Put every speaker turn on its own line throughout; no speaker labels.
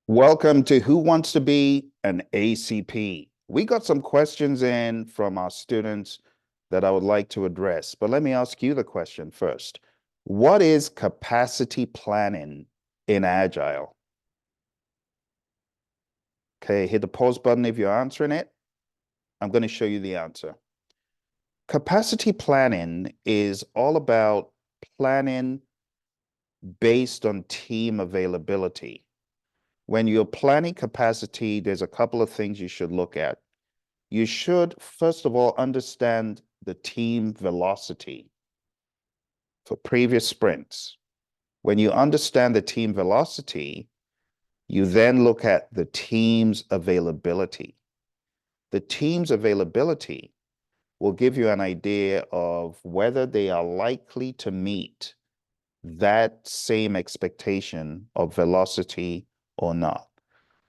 Welcome to Who Wants to Be an ACP? We got some questions in from our students that I would like to address, but let me ask you the question first. What is capacity planning in Agile? Okay, hit the pause button if you're answering it. I'm going to show you the answer. Capacity planning is all about planning based on team availability. When you're planning capacity, there's a couple of things you should look at. You should, first of all, understand the team velocity for previous sprints. When you understand the team velocity, you then look at the team's availability. The team's availability will give you an idea of whether they are likely to meet that same expectation of velocity or not.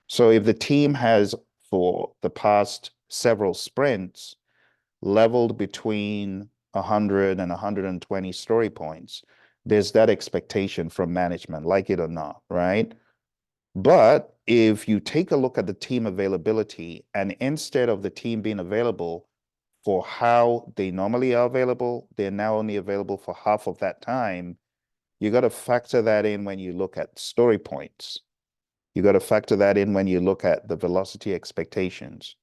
So if the team has, for the past several sprints, leveled between 100 and 120 story points, there's that expectation from management, like it or not, right? But if you take a look at the team availability, and instead of the team being available for how they normally are available, they're now only available for half of that time, you got to factor that in when you look at story points. You got to factor that in when you look at the velocity expectations.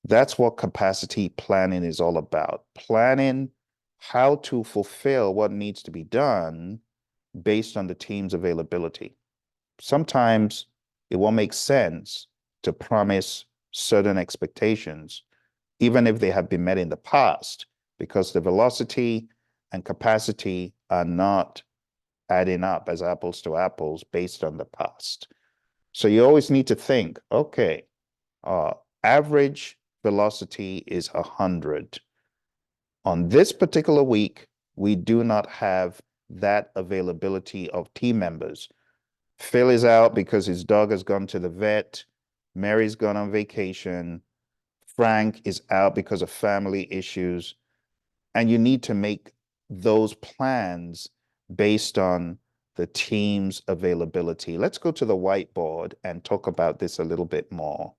That's what capacity planning is all about. Planning how to fulfill what needs to be done based on the team's availability. Sometimes it won't make sense to promise certain expectations, even if they have been met in the past, because the velocity and capacity are not adding up as apples to apples based on the past. So you always need to think, okay, average velocity is 100. On this particular week, we do not have that availability of team members. Phil is out because his dog has gone to the vet. Mary's gone on vacation. Frank is out because of family issues. And you need to make those plans based on the team's availability. Let's go to the whiteboard and talk about this a little bit more.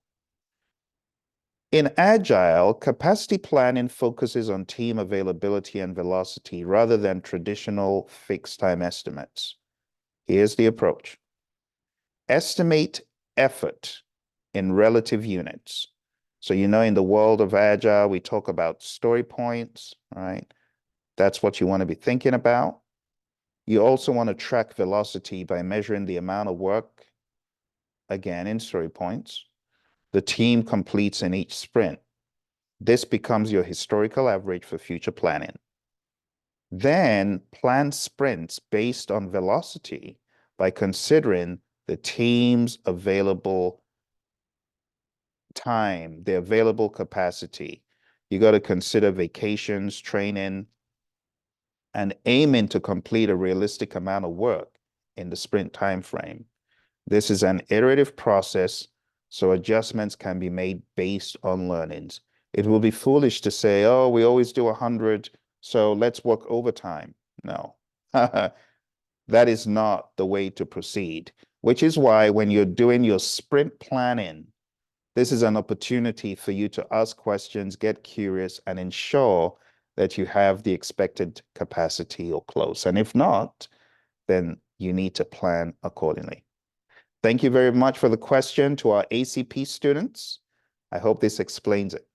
In Agile, capacity planning focuses on team availability and velocity rather than traditional fixed time estimates. Here's the approach. Estimate effort in relative units. So, in the world of Agile, we talk about story points, right? That's what you want to be thinking about. You also want to track velocity by measuring the amount of work, again, in story points, the team completes in each sprint. This becomes your historical average for future planning. Then plan sprints based on velocity by considering the team's available time, the available capacity. You got to consider vacations, training, and aiming to complete a realistic amount of work in the sprint time frame. This is an iterative process, so adjustments can be made based on learnings. It will be foolish to say, oh, we always do 100, so let's work overtime. No, that is not the way to proceed, which is why when you're doing your sprint planning, this is an opportunity for you to ask questions, get curious, and ensure that you have the expected capacity or close. And if not, then you need to plan accordingly. Thank you very much for the question to our ACP students. I hope this explains it.